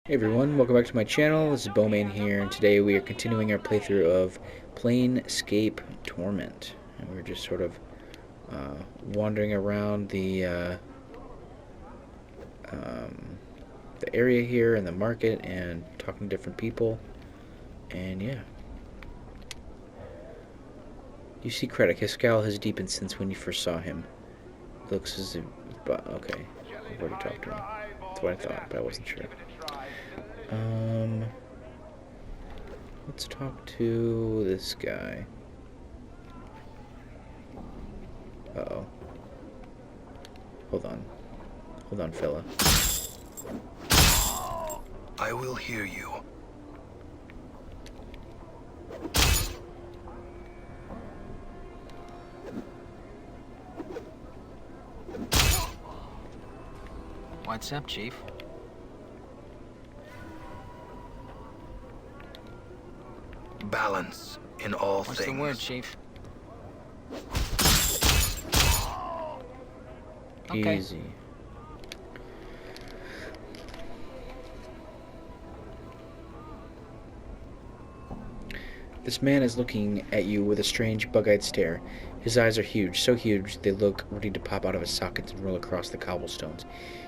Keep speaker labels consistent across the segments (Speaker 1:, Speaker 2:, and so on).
Speaker 1: Hey everyone, welcome back to my channel. This is Bowman here, and today we are continuing our playthrough of Planescape Torment. And we're just sort of wandering around the area here and the market and talking to different people. And yeah. You see Krennic. His scowl has deepened since when you first saw him. He looks as if... okay, I've already talked to him. That's what I thought, but I wasn't sure. Let's talk to this guy. Uh-oh. Hold on, fella.
Speaker 2: I will hear you.
Speaker 3: What's up, Chief?
Speaker 2: Balance in all
Speaker 3: What's
Speaker 2: things.
Speaker 3: the word, Chief? Okay.
Speaker 1: Easy. This man is looking at you with a strange, bug-eyed stare. His eyes are huge, so huge they look ready to pop out of his sockets and roll across the cobblestones.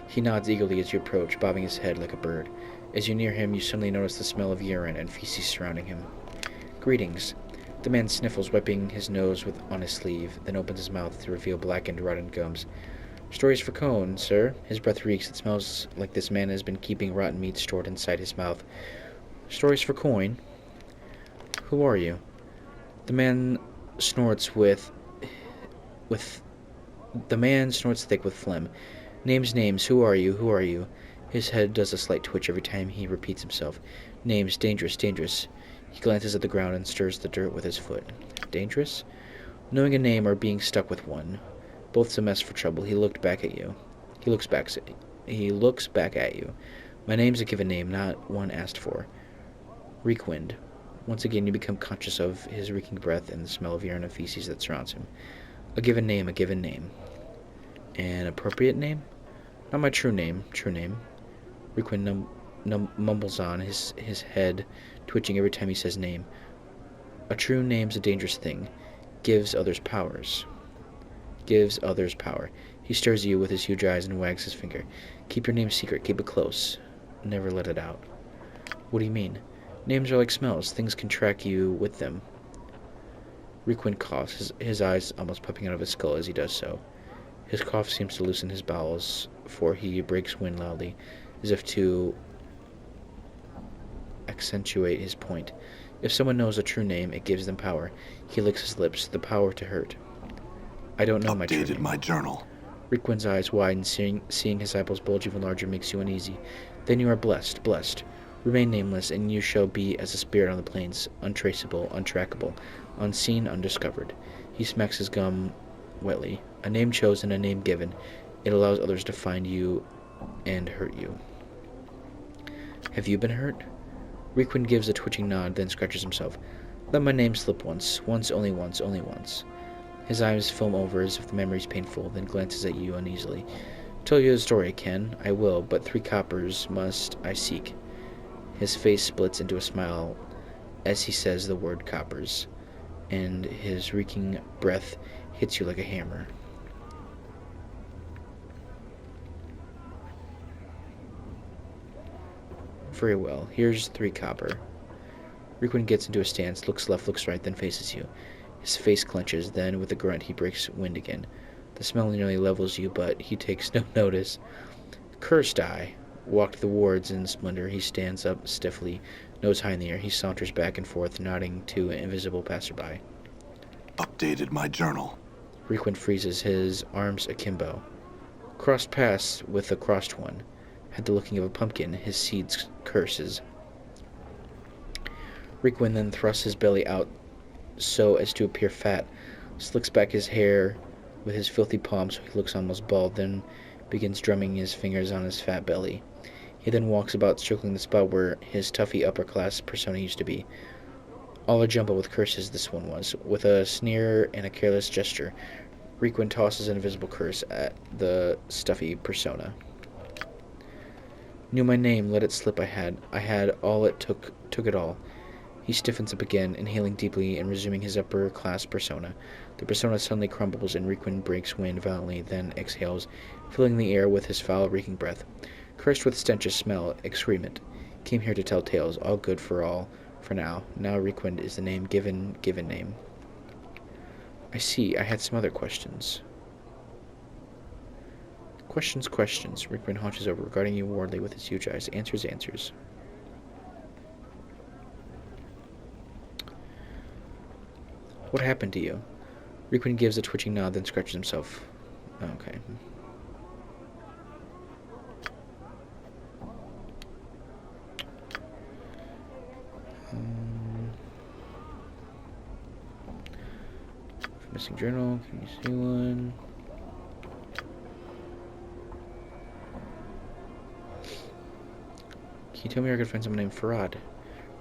Speaker 1: He nods eagerly as you approach, bobbing his head like a bird. As you near him, you suddenly notice the smell of urine and feces surrounding him. Greetings. The man sniffles, wiping his nose on his sleeve, then opens his mouth to reveal blackened, rotten gums. Stories for Cone, sir. His breath reeks. It smells like this man has been keeping rotten meat stored inside his mouth. Stories for coin. Who are you? The man snorts thick with phlegm. Names, who are you, who are you? His head does a slight twitch every time he repeats himself. Names, dangerous, dangerous. He glances at the ground and stirs the dirt with his foot. Dangerous? Knowing a name or being stuck with one. Both's a mess for trouble. He looks back at you. My name's a given name, not one asked for. Reekwind. Once again, you become conscious of his reeking breath and the smell of urine and feces that surrounds him. A given name. An appropriate name? Not my true name. Reekwind mumbles on, his head twitching every time he says name. A true name's a dangerous thing. Gives others power. He stares at you with his huge eyes and wags his finger. Keep your name secret. Keep it close. Never let it out. What do you mean? Names are like smells. Things can track you with them. Reekwind coughs, his eyes almost popping out of his skull as he does so. His cough seems to loosen his bowels, for he breaks wind loudly, as if to accentuate his point. If someone knows a true name, it gives them power. He licks his lips, the power to hurt. I don't know my true name.
Speaker 2: Updated my journal.
Speaker 1: Reekwind's eyes widen, seeing his eyeballs bulge even larger makes you uneasy. Then you are blessed. Remain nameless, and you shall be as a spirit on the plains, untraceable, untrackable, unseen, undiscovered. He smacks his gum wetly. A name chosen, a name given. It allows others to find you and hurt you. Have you been hurt? Reekwind gives a twitching nod, then scratches himself. Let my name slip once, only once. His eyes film over as if the memory's painful, then glances at you uneasily. Tell you the story, Ken. I will, but 3 coppers must I seek. His face splits into a smile as he says the word coppers, and his reeking breath hits you like a hammer. Very well. Here's 3 copper. Reekwind gets into a stance, looks left, looks right, then faces you. His face clenches, then with a grunt he breaks wind again. The smell nearly levels you, but he takes no notice. Cursed eye. Walked the wards in splendor. He stands up stiffly, nose high in the air. He saunters back and forth, nodding to an invisible passerby.
Speaker 2: Updated my journal.
Speaker 1: Reekwind freezes, his arms akimbo. Crossed paths with the crossed one. Had the looking of a pumpkin, his seeds curses. Reekwind then thrusts his belly out so as to appear fat, slicks back his hair with his filthy palm so he looks almost bald, then begins drumming his fingers on his fat belly. He then walks about, circling the spot where his toughy upper-class persona used to be. All a jumble with curses this one was. With a sneer and a careless gesture, Reekwind tosses an invisible curse at the stuffy persona. Knew my name, let it slip I had all it took it all. He stiffens up again, inhaling deeply and resuming his upper-class persona. The persona suddenly crumbles and Requin breaks wind violently, then exhales, filling the air with his foul-reeking breath. Cursed with stench smell, excrement. Came here to tell tales, all good for all, for now. Now Requin is the name given name. I see, I had some other questions. Questions. Requin haunches over, regarding you wardly with his huge eyes. Answers. What happened to you? Requin gives a twitching nod, then scratches himself. Okay. Missing journal. Can you see one? Can you tell me where I could find someone named Farad?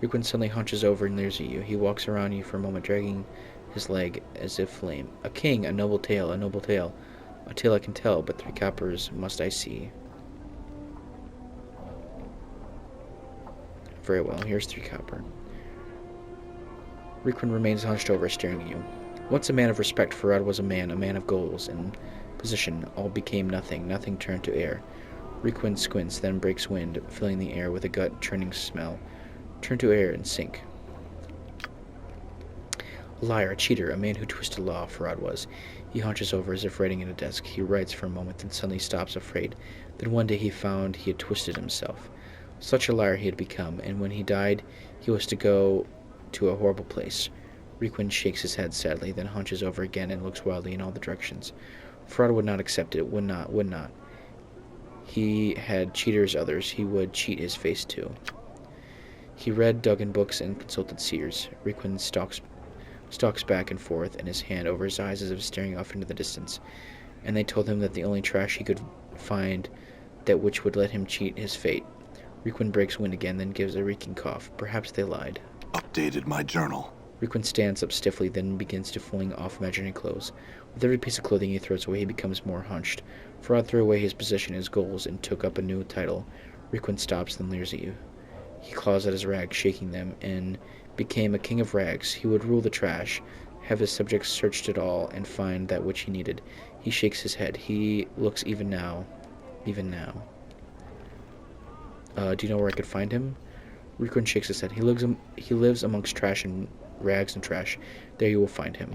Speaker 1: Requin suddenly hunches over and leers at you. He walks around you for a moment, dragging his leg as if flame. A king, a noble tale. A tale I can tell, but 3 coppers must I see. Very well, here's 3 copper. Requin remains hunched over, staring at you. Once a man of respect, Farad was a man of goals and position. All became nothing. Nothing turned to air. Requin squints, then breaks wind, filling the air with a gut-churning smell. Turn to air and sink. A liar, a cheater, a man who twisted law, Farad was. He hunches over as if writing at a desk. He writes for a moment, then suddenly stops, afraid. Then one day he found he had twisted himself. Such a liar he had become, and when he died, he was to go to a horrible place. Requin shakes his head sadly, then hunches over again and looks wildly in all the directions. Farad would not accept it, would not. He had cheaters others, he would cheat his face too. He read Duggan books and consulted seers. Requin stalks back and forth, and his hand over his eyes as if staring off into the distance. And they told him that the only trash he could find that which would let him cheat his fate. Requin breaks wind again, then gives a reeking cough. Perhaps they lied.
Speaker 2: Updated my journal.
Speaker 1: Requin stands up stiffly, then begins to fling off imaginary clothes. With every piece of clothing he throws away, he becomes more hunched. Farad threw away his position, his goals, and took up a new title. Requin stops, then leers at you. He claws at his rags, shaking them, and became a king of rags. He would rule the trash, have his subjects searched it all, and find that which he needed. He shakes his head. He looks even now. Do you know where I could find him? Requin shakes his head. He lives amongst trash and rags and trash. There you will find him.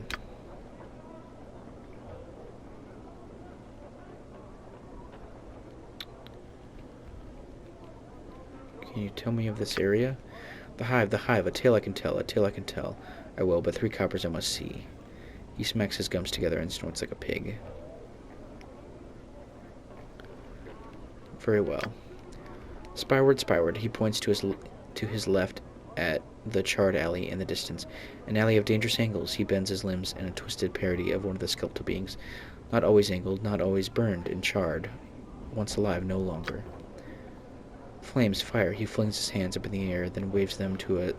Speaker 1: Can you tell me of this area? The Hive, a tale I can tell. I will, but 3 coppers I must see. He smacks his gums together and snorts like a pig. Very well. Spyward. He points to his left at the charred alley in the distance. An alley of dangerous angles. He bends his limbs in a twisted parody of one of the skeletal beings. Not always angled, not always burned and charred. Once alive, no longer. Flames, fire. He flings his hands up in the air, then waves them to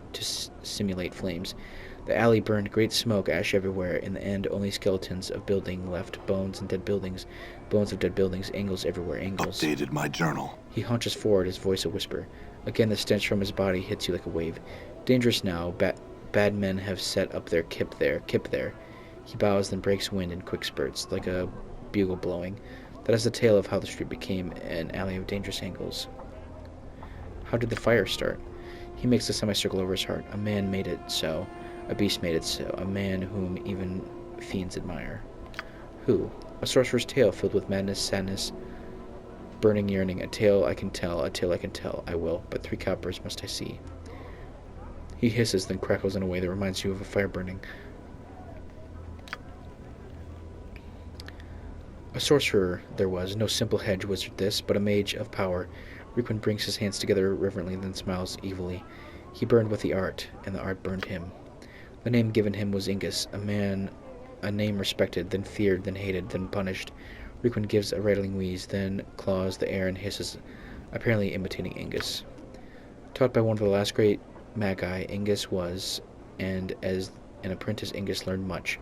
Speaker 1: simulate flames. The alley burned, great smoke, ash everywhere. In the end, only skeletons of building left, bones of dead buildings, angles everywhere, angles.
Speaker 2: Updated my journal.
Speaker 1: He hunches forward, his voice a whisper. Again, the stench from his body hits you like a wave. Dangerous now. Bad men have set up their kip there. He bows, then breaks wind in quick spurts, like a bugle blowing. That is the tale of how the street became an alley of dangerous angles. How did the fire start? He makes a semicircle over his heart. A man made it so. A beast made it so. A man whom even fiends admire. Who? A sorcerer's tale filled with madness, sadness, burning yearning. A tale I can tell. I will, but 3 coppers must I see. He hisses, then crackles in a way that reminds you of a fire burning. A sorcerer there was, no simple hedge wizard this, but a mage of power. Requin brings his hands together reverently, then smiles evilly. He burned with the art, and the art burned him. The name given him was Ingus, a name respected, then feared, then hated, then punished. Requin gives a rattling wheeze, then claws the air and hisses, apparently imitating Ingus. Taught by one of the last great magi, Ingus was, and as an apprentice Ingus learned much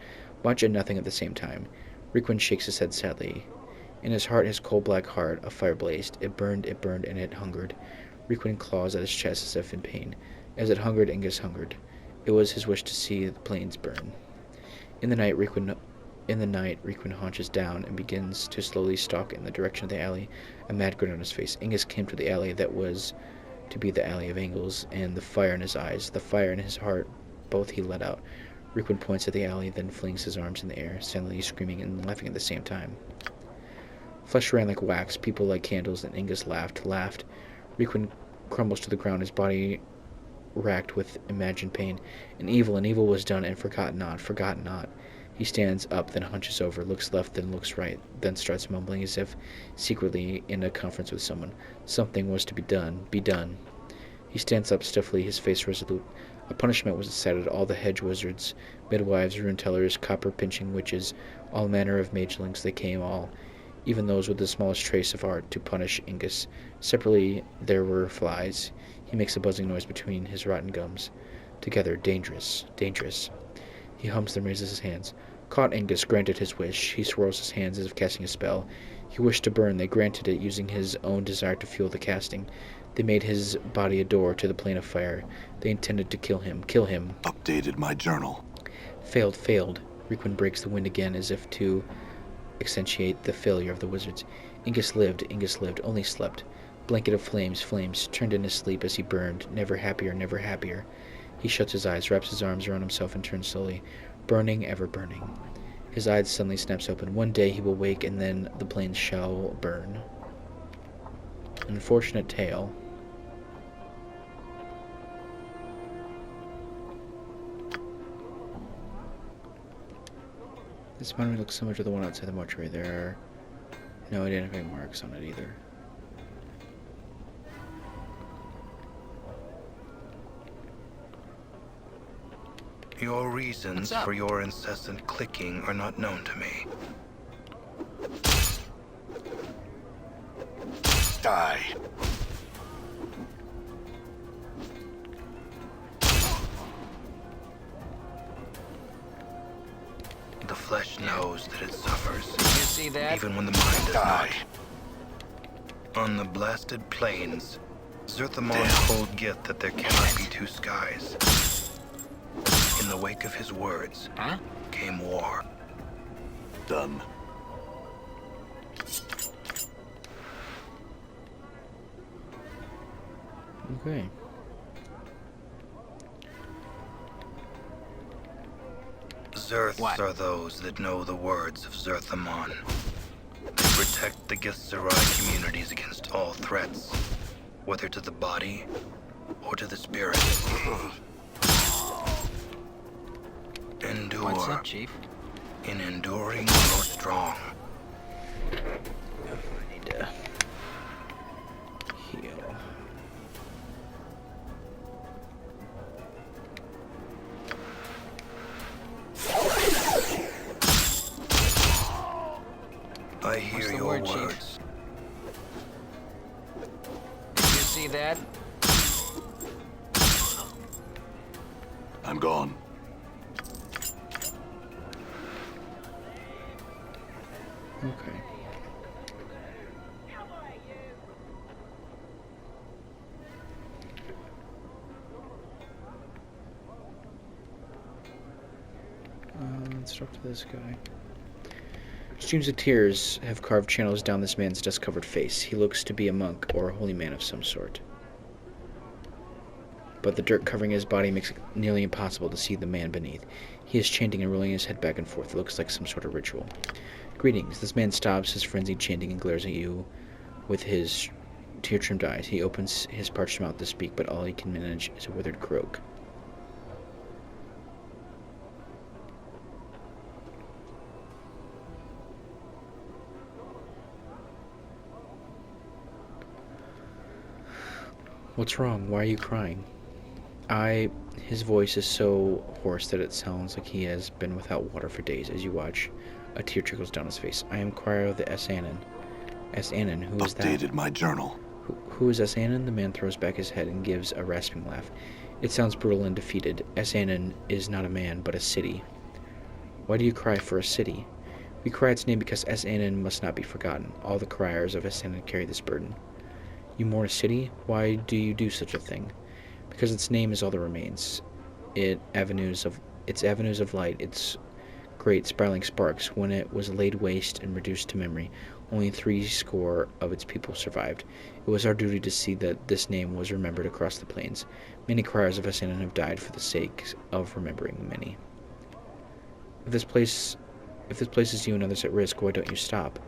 Speaker 1: and nothing at the same time. Requin shakes his head sadly. In his heart, his coal-black heart, a fire blazed. It burned, and it hungered. Requin claws at his chest as if in pain. As it hungered, Ingus hungered. It was his wish to see the plains burn. In the night, Requin haunches down and begins to slowly stalk in the direction of the alley, a mad grin on his face. Ingus came to the alley that was to be the alley of angels, and the fire in his eyes, the fire in his heart, both he let out. Requin points at the alley, then flings his arms in the air, silently screaming and laughing at the same time. Flesh ran like wax, people like candles, and Ingus laughed. Requin crumbles to the ground, his body racked with imagined pain. And evil was done, and forgot not. He stands up, then hunches over, looks left, then looks right, then starts mumbling as if secretly in a conference with someone. Something was to be done. He stands up stiffly, his face resolute. A punishment was decided. All the hedge wizards, midwives, rune-tellers, copper-pinching witches, all manner of magelings, they came all, even those with the smallest trace of art, to punish Ingus. Separately there were flies. He makes a buzzing noise between his rotten gums. Together, dangerous. He hums, then raises his hands. Caught Ingus, granted his wish. He swirls his hands as if casting a spell. He wished to burn. They granted it, using his own desire to fuel the casting. They made his body a door to the plane of fire. They intended to kill him.
Speaker 2: Updated my journal.
Speaker 1: Failed. Requin breaks the wind again as if to accentuate the failure of the wizards. Ingus lived, only slept. Blanket of flames, turned in his sleep as he burned, never happier. He shuts his eyes, wraps his arms around himself, and turns slowly, burning, ever burning. His eyes suddenly snaps open. One day he will wake, and then the plains shall burn. An unfortunate tale. This monument looks similar to the one outside the mortuary. There are no identifying marks on it either.
Speaker 4: Your reasons for your incessant clicking are not known to me.
Speaker 2: Die.
Speaker 4: The flesh knows that it suffers,
Speaker 3: You see that?
Speaker 4: even when the mind does
Speaker 2: Die.
Speaker 4: not. On the blasted plains, Zerthamon hold gift that there cannot be two skies. In the wake of his words
Speaker 3: Huh?
Speaker 4: came war.
Speaker 2: Done.
Speaker 1: Okay.
Speaker 4: Zerths
Speaker 3: What?
Speaker 4: are those that know the words of Zerthamon. They protect the Githzerai communities against all threats, whether to the body or to the spirit. Endure.
Speaker 3: What's up, Chief?
Speaker 4: In enduring, grow strong.
Speaker 1: I need to heal.
Speaker 4: I hear
Speaker 3: What's the
Speaker 4: your
Speaker 3: word, Chief?
Speaker 4: words.
Speaker 3: Did you see that?
Speaker 2: I'm gone.
Speaker 1: Okay. Let's talk to this guy. Streams of tears have carved channels down this man's dust-covered face. He looks to be a monk or a holy man of some sort. But the dirt covering his body makes it nearly impossible to see the man beneath. He is chanting and rolling his head back and forth. It looks like some sort of ritual. Greetings. This man stops his frenzied chanting and glares at you with his tear-trimmed eyes. He opens his parched mouth to speak, but all he can manage is a withered croak. What's wrong? Why are you crying? His voice is so hoarse that it sounds like he has been without water for days. As you watch, a tear trickles down his face. I am Cryo the Asanan. Asanan, who is that?
Speaker 2: Updated my journal.
Speaker 1: Who is Asanan? The man throws back his head and gives a rasping laugh. It sounds brutal and defeated. Asanan is not a man, but a city. Why do you cry for a city? We cry its name because Sanan must not be forgotten. All the criers of Sanan carry this burden. You mourn a city? Why do you do such a thing? Because its name is all that remains. Its avenues of light, its great spiraling sparks. When it was laid waste and reduced to memory, only 60 of its people survived. It was our duty to see that this name was remembered across the plains. Many criers of Asanan have died for the sake of remembering many. If this places you and others at risk, why don't you stop?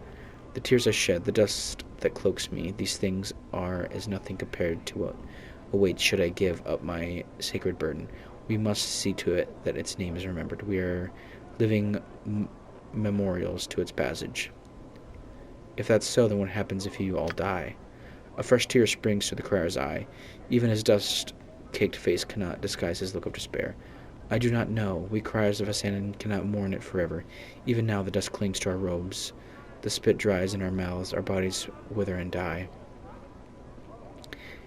Speaker 1: The tears I shed, the dust that cloaks me, these things are as nothing compared to what awaits should I give up my sacred burden. We must see to it that its name is remembered. We are living memorials to its passage. If that's so, then what happens if you all die? A fresh tear springs to the crier's eye. Even his dust-caked face cannot disguise his look of despair. I do not know. We criers of Asanan cannot mourn it forever. Even now the dust clings to our robes. The spit dries in our mouths. Our bodies wither and die.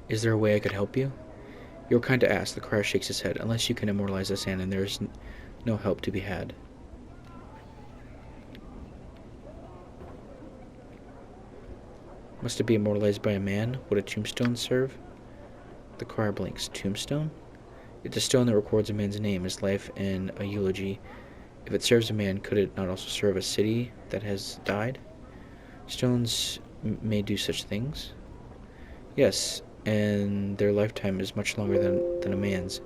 Speaker 1: Is there a way I could help you? You're kind to ask. The crier shakes his head. Unless you can immortalize Asanan, there is no help to be had. Must it be immortalized by a man? Would a tombstone serve? The crier blinks. Tombstone? It's a stone that records a man's name, his life, and a eulogy. If it serves a man, could it not also serve a city that has died? Stones may do such things. Yes, and their lifetime is much longer than a man's.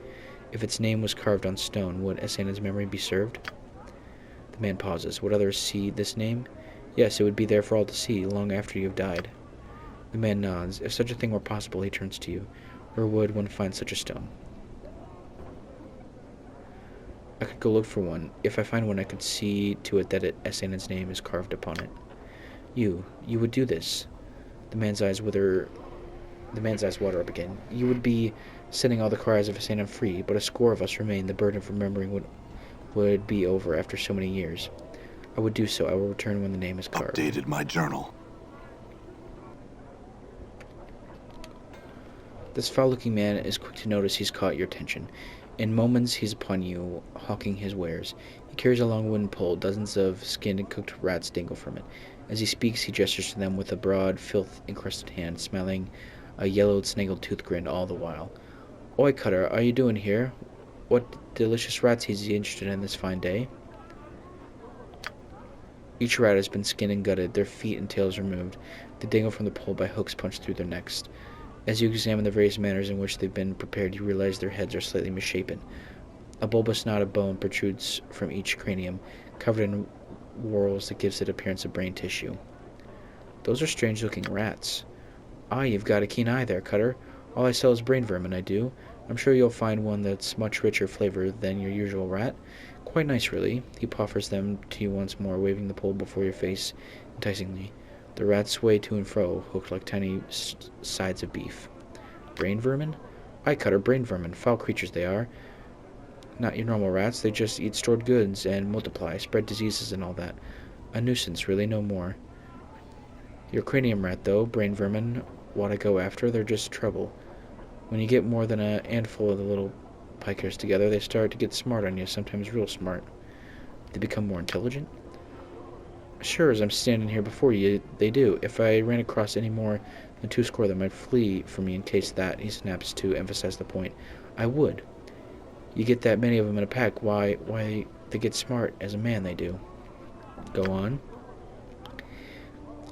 Speaker 1: If its name was carved on stone, would Asanan's memory be served? The man pauses. Would others see this name? Yes, it would be there for all to see, long after you have died. The man nods. If such a thing were possible, he turns to you. Where would one find such a stone? I could go look for one. If I find one, I could see to it that Asanan's name is carved upon it. You would do this. The man's eyes water up again. You would be setting all the criers of Asanan free, but a score of us remain. The burden of remembering would be over after so many years. I would do so. I will return when the name is carved.
Speaker 2: Updated my journal.
Speaker 1: This foul-looking man is quick to notice he's caught your attention. In moments, he's upon you, hawking his wares. He carries a long wooden pole. Dozens of skinned and cooked rats dangle from it. As he speaks, he gestures to them with a broad, filth-encrusted hand, smiling a yellowed, snaggle-toothed grin all the while. Oi, Cutter, are you doing here? What delicious rats is he interested in this fine day? Each rat has been skinned and gutted, their feet and tails removed. They dangle from the pole by hooks punched through their necks. As you examine the various manners in which they've been prepared, you realize their heads are slightly misshapen. A bulbous knot of bone protrudes from each cranium, covered in whorls that gives it appearance of brain tissue. Those are strange-looking rats. Ah, you've got a keen eye there, Cutter. All I sell is brain vermin, I do. I'm sure you'll find one that's much richer flavor than your usual rat. Quite nice, really. He offers them to you once more, waving the pole before your face enticingly. The rats sway to and fro, hooked like tiny sides of beef. Brain vermin? Aye, Cutter, brain vermin. Foul creatures they are. Not your normal rats. They just eat stored goods and multiply, spread diseases and all that. A nuisance, really, no more. Your cranium rat, though, brain vermin, what I go after, they're just trouble. When you get more than a handful of the little pikers together, they start to get smart on you, sometimes real smart. They become more intelligent? Sure, as I'm standing here before you, they do. If I ran across any more than 20 of them, I'd flee from me in case that, he snaps to emphasize the point. I would. You get that many of them in a pack, why, they get smart as a man, they do. Go on.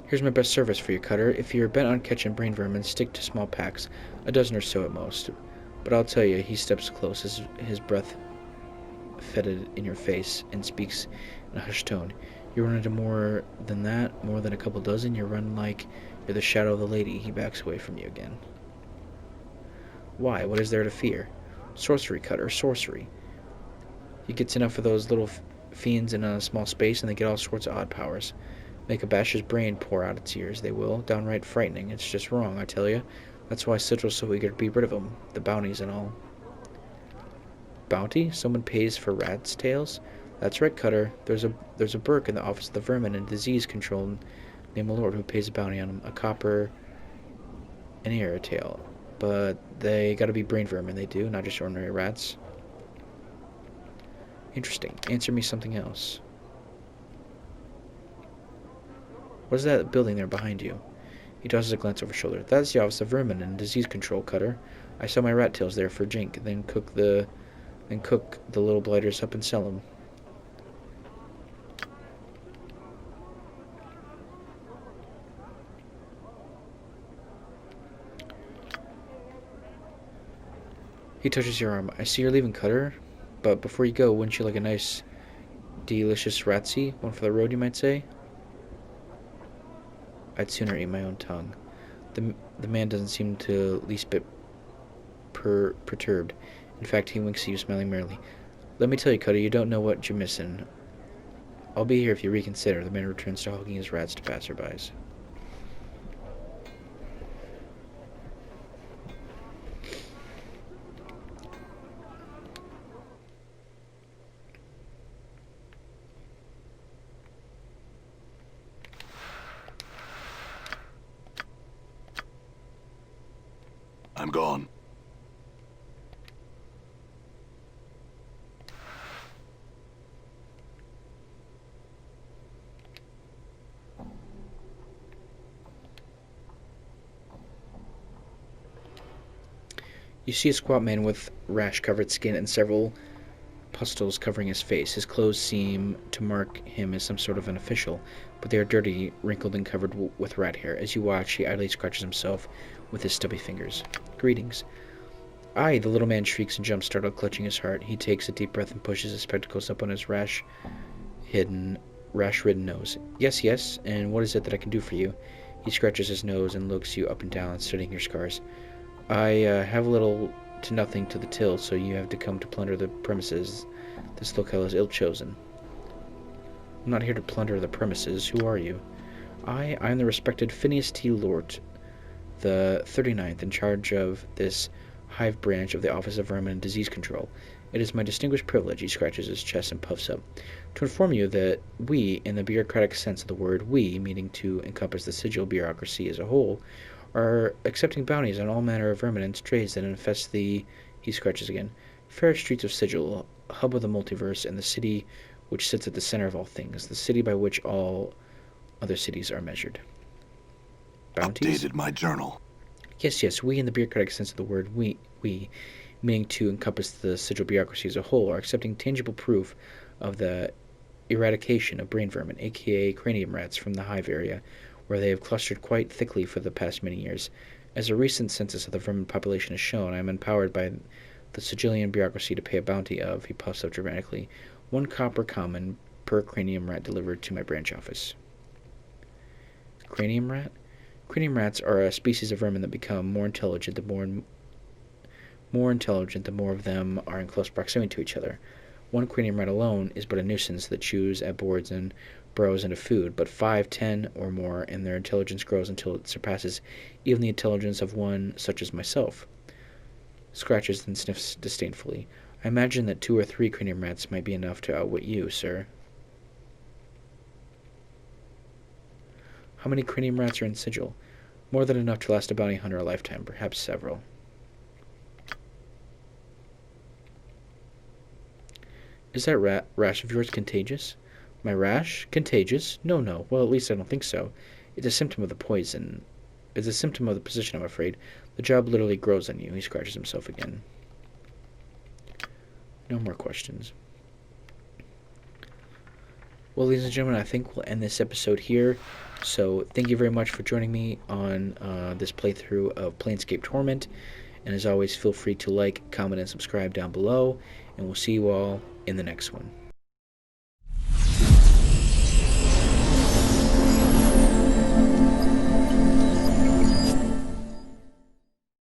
Speaker 1: Here's my best service for you, Cutter. If you're bent on catching brain vermin, stick to small packs, a dozen or so at most. But I'll tell you, he steps close, his breath fetid in your face, and speaks in a hushed tone. You run into more than that, more than a couple dozen, you run like you're the shadow of the lady. He backs away from you again. Why? What is there to fear? Sorcery, Cutter, sorcery. He gets enough of those little fiends in a small space, and they get all sorts of odd powers. Make a bash's brain pour out its ears, they will. Downright frightening. It's just wrong, I tell you. That's why Sigil's so eager to be rid of them. The bounties and all. Bounty? Someone pays for rats' tails? That's right, Cutter. There's a Burke in the Office of the Vermin and Disease Control named a lord who pays a bounty on him. A copper, an ear, a tail. But they gotta be brain vermin, they do, not just ordinary rats. Interesting. Answer me something else. What is that building there behind you? He tosses a glance over his shoulder. That's the Office of Vermin and Disease Control, Cutter. I sell my rat tails there for jink, then cook the little blighters up and sell them. He touches your arm. I see you're leaving, Cutter, but before you go, wouldn't you like a nice, delicious ratsy? One for the road, you might say? I'd sooner eat my own tongue. The man doesn't seem to least bit perturbed. In fact, he winks at you, smiling merrily. Let me tell you, Cutter, you don't know what you're missing. I'll be here if you reconsider. The man returns to hogging his rats to passerbys.
Speaker 2: I'm gone.
Speaker 1: You see a squat man with rash-covered skin and several pustules covering his face. His clothes seem to mark him as some sort of an official, but they are dirty, wrinkled, and covered with rat hair. As you watch, he idly scratches himself with his stubby fingers. Greetings. Aye, the little man shrieks and jumps, startled, clutching his heart. He takes a deep breath and pushes his spectacles up on his rash-ridden nose. Yes, and what is it that I can do for you? He scratches his nose and looks you up and down, studying your scars. I have little to nothing to the till, so you have to come to plunder the premises. This locale is ill-chosen. I'm not here to plunder the premises. Who are you? I am the respected Phineas T. Lort, the 39th, in charge of this Hive branch of the Office of Vermin and Disease Control. It is my distinguished privilege, he scratches his chest and puffs up, to inform you that we, in the bureaucratic sense of the word we, meaning to encompass the sigil bureaucracy as a whole, are accepting bounties on all manner of vermin and strays that infest the, he scratches again, fair streets of Sigil, hub of the multiverse, and the city which sits at the center of all things, the city by which all other cities are measured. Bounties?
Speaker 2: Updated my journal.
Speaker 1: Yes, we in the bureaucratic sense of the word we, meaning to encompass the sigil bureaucracy as a whole, are accepting tangible proof of the eradication of brain vermin, aka cranium rats, from the Hive area, where they have clustered quite thickly for the past many years. As a recent census of the vermin population has shown, I am empowered by the Sigilian bureaucracy to pay a bounty of, he puffs up dramatically, 1 copper common per cranium rat delivered to my branch office. Cranium rat? Cranium rats are a species of vermin that become more intelligent the more of them are in close proximity to each other. 1 cranium rat alone is but a nuisance that chews at boards and burrows into food, but 5, 10, or more, and their intelligence grows until it surpasses even the intelligence of one such as myself. Scratches and sniffs disdainfully. I imagine that 2 or 3 cranium rats might be enough to outwit you, sir. How many cranium rats are in Sigil? More than enough to last a bounty hunter a lifetime, perhaps several. Is that rash of yours contagious? My rash? Contagious? No. Well, at least I don't think so. It's a symptom of the poison. It's a symptom of the position, I'm afraid. The job literally grows on you. He scratches himself again. No more questions. Well, ladies and gentlemen, I think we'll end this episode here. So, thank you very much for joining me on this playthrough of Planescape Torment. And as always, feel free to like, comment, and subscribe down below. And we'll see you all in the next one.